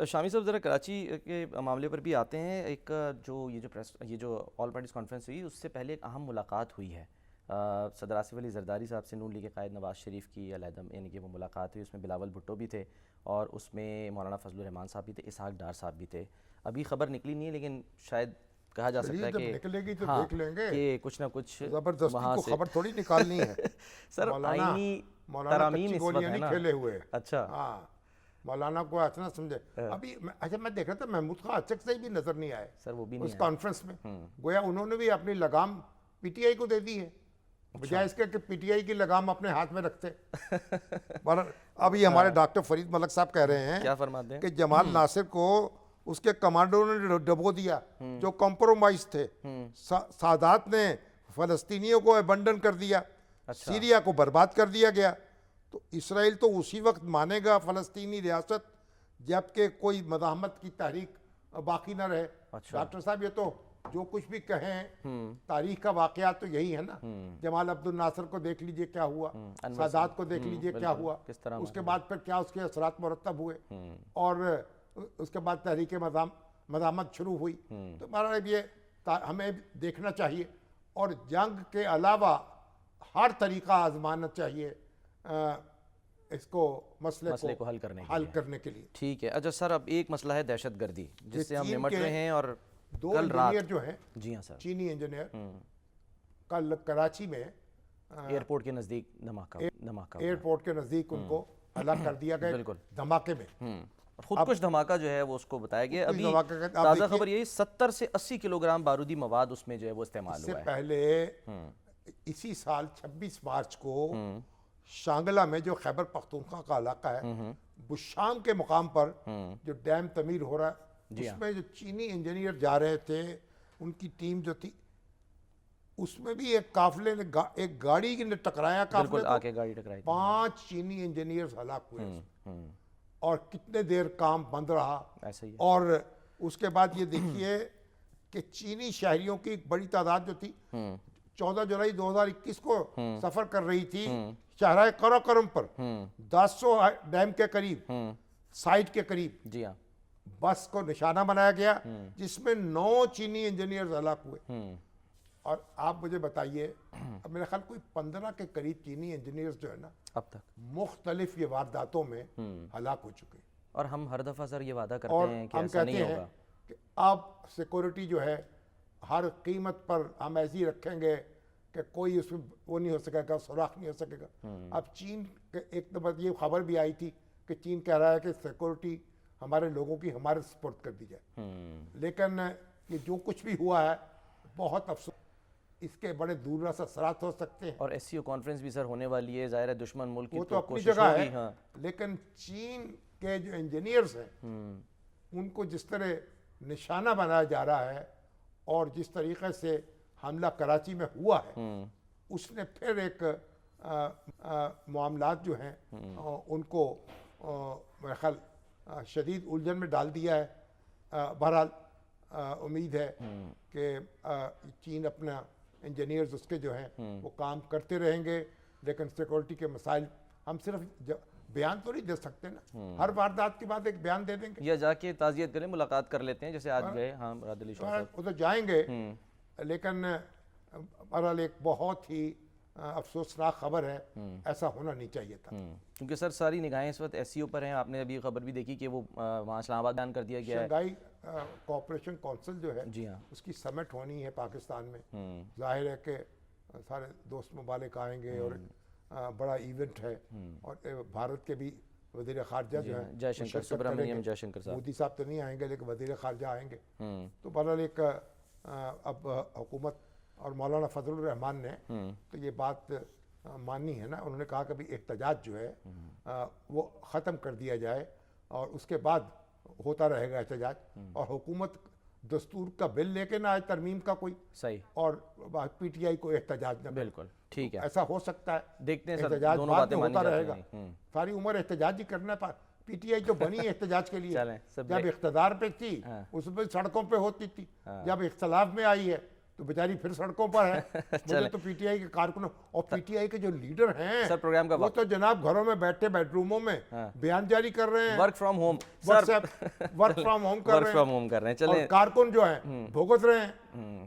شامی صاحب ذرا کراچی کے معاملے پر بھی آتے ہیں. ایک یہ جو آل پارٹیز کانفرنس ہوئی اس سے پہلے ایک اہم ملاقات ہوئی ہے صدر آصف علی زرداری صاحب سے. نون لیگ کے قائد نواز شریف کی علیحدہ یعنی کہ وہ ملاقات ہوئی. اس میں بلاول بھٹو بھی تھے اور اس میں مولانا فضل الرحمان صاحب بھی تھے, اسحاق ڈار صاحب بھی تھے. ابھی خبر نکلی نہیں ہے لیکن شاید کہا جا سکتا ہے کہ نکلے گی تو ہاں دیکھ لیں گے کہ کچھ نہ کچھ زبردستی وہاں کو سے خبر تھوڑی نکالنی ہے. سر آئینی مولانا ترامیم کچی اس وقت گولیاں ہے نہیں نا. کھیلے ہوئے. اچھا ہاں مولانا کو ایسا نہ سمجھے. ابھی اچھا میں دیکھ رہا تھا محمود خان اچک سے بھی نظر نہیں آئے سر, وہ بھی نہیں اس کانفرنس میں. گویا انہوں نے بھی اپنی لگام پی ٹی آئی کو دے دی ہے بجائے اس کے کہ پی ٹی آئی کی لگام اپنے ہاتھ میں رکھتے. ابھی ہمارے ڈاکٹر فرید ملک صاحب کہہ رہے ہیں کیا فرماتے ہیں کہ جمال ناصر کو اس کے کمانڈروں نے ڈبو دیا جو کمپرومائز تھے. سادات نے فلسطینیوں کو ابنڈن کر دیا, سیریا کو برباد کر دیا گیا. تو اسرائیل تو اسی وقت مانے گا فلسطینی ریاست جبکہ کوئی مزاحمت کی تحریک باقی نہ رہے. ڈاکٹر صاحب یہ تو جو کچھ بھی کہیں تاریخ کا واقعات تو یہی ہے نا. جمال عبد الناصر کو دیکھ لیجئے کیا ہوا, سادات کو دیکھ لیجئے کیا ہوا, اس کے بعد پھر کیا اس کے اثرات مرتب ہوئے اور اس کے بعد تحریک مزاحمت شروع ہوئی. تو ہمارا یہ ہمیں دیکھنا چاہیے اور جنگ کے علاوہ ہر طریقہ آزمانا چاہیے اس کو مسئلے کو حل کرنے کے لیے. ٹھیک ہے. اچھا سر, اب ایک مسئلہ ہے دہشت گردی جس سے ہم نمٹ رہے ہیں اور دو انجینئر جو ہیں جی ہاں سر چینی انجینئر کل کراچی میں ایئرپورٹ کے نزدیک دھماکہ ایئرپورٹ کے نزدیک ان کو ہلاک کر دیا گیا دھماکے میں. خود کش دھماکہ جو ہے وہ اس کو بتایا گیا. ابھی تازہ خبر یہی 70 سے 80 کلو گرام بارودی مواد اس میں جو ہے وہ استعمال ہوا ہے. اس سے پہلے اسی سال 26 مارچ کو شانگلہ میں جو خیبر پختونخوا کا علاقہ ہے بشام کے مقام پر جو ڈیم تعمیر ہو رہا ہے اس میں جو چینی انجینئر جا رہے تھے ان کی ٹیم جو تھی اس میں بھی ایک قافلے نے ایک گاڑی نے ٹکرایا قافلے کو 5 چینی انجینئرز ہلاک ہوئے اور کتنے دیر کام بند رہا. اور اس کے بعد یہ دیکھیے کہ چینی شہریوں کی ایک بڑی تعداد جو تھی 14 جولائی 2021 کو سفر کر رہی تھی شاہراہ قراقرم پر 10 ڈیم کے قریب سائٹ کے قریب جی ہاں بس کو نشانہ بنایا گیا جس میں 9 چینی انجینئرز ہلاک ہوئے. اور آپ مجھے بتائیے اب میرا خیال کوئی 15 کے قریب چینی انجینئرز جو ہے نا اب تک مختلف یہ وارداتوں میں ہلاک ہو چکے. اور ہم ہر دفعہ سر یہ وعدہ کرتے ہیں کہ ایسا نہیں ہوگا کہ اب سیکورٹی جو ہے ہر قیمت پر ہم ایسی رکھیں گے کہ کوئی اس میں وہ نہیں ہو سکے گا, سوراخ نہیں ہو سکے گا. اب چین کے ایک دفعہ یہ خبر بھی آئی تھی کہ چین کہہ رہا ہے کہ سیکورٹی ہمارے لوگوں کی ہمارے سپورٹ کر دی جائے. لیکن یہ جو کچھ بھی ہوا ہے بہت افسوس, اس کے بڑے دور رس اثرات ہو سکتے ہیں. اور ایس سی او کانفرنس بھی سر ہونے والی ہے, ظاہر ہے دشمن ملک کی وہ تو اپنی جگہ ہے لیکن چین کے جو انجینئرز ہیں ان کو جس طرح نشانہ بنایا جا رہا ہے اور جس طریقے سے حملہ کراچی میں ہوا ہے اس نے پھر ایک معاملات جو ہیں ان کو میرے خیال شدید الجھن میں ڈال دیا ہے. بہرحال امید ہے کہ چین اپنا انجینئرز اس کے جو ہیں وہ کام کرتے رہیں گے لیکن سیکورٹی کے مسائل ہم صرف بیان تو نہیں دے سکتے نا, ہر واردات کے بعد ایک بیان دے دیں گے یا جا کے تعزیت کریں, ملاقات کر لیتے ہیں جیسے آج گئے. ہاں مراد علی شاہ صاحب وہ تو جائیں گے لیکن بہرحال ایک بہت ہی افسوسناک خبر ہے, ایسا ہونا نہیں چاہیے تھا. کیونکہ سر ساری نگاہیں اس وقت ایس سی او پر ہیں. آپ نے ابھی خبر بھی دیکھی کہ وہ وہاں اسلام آباد بیان کر دیا گیا ہے. شنگھائی کوآپریشن کونسل جو ہے جی ہاں اس کی سمٹ ہونی ہے پاکستان میں. ظاہر ہے کہ سارے دوست ممالک آئیں گے اور بڑا ایونٹ ہے اور بھارت کے بھی وزیر خارجہ جو ہیں جے شنکر سبرامنیم جے شنکر صاحب, مودی صاحب تو نہیں آئیں گے لیکن وزیر خارجہ آئیں گے. تو بہرحال ایک اب حکومت اور مولانا فضل الرحمان نے تو یہ بات مانی ہے نا, انہوں نے کہا کہ بھی احتجاج جو ہے وہ ختم کر دیا جائے اور اس کے بعد ہوتا رہے گا احتجاج, اور حکومت دستور کا بل لے کے نہ آئے ترمیم کا کوئی صحیح اور پی ٹی آئی کو احتجاج نہ. بالکل ٹھیک ہے, ایسا ہو سکتا ہے. دیکھتے ہیں احتجاج دونوں بعد باتیں میں مانی ہوتا جاتی رہے گا. ساری عمر احتجاج ہی کرنا ہے. پی ٹی آئی جو بنی احتجاج کے لیے, جب اقتدار پہ تھی اس میں سڑکوں پہ ہوتی تھی, جب اختلاف میں آئی ہے تو بیچاری پھر سڑکوں پر ہے. مجھے تو پی ٹی آئی کے کارکنوں اور پی ٹی آئی کے جو لیڈر ہیں سر پروگرام کا وہ تو جناب گھروں میں بیٹھے بیڈ روموں میں بیان جاری کر رہے ہیں, work from home, work from home کر ورک رہے فرام ہیں, ہوم کر رہے ہیں. اور چلیں کارکن جو ہیں بھگت رہے ہیں.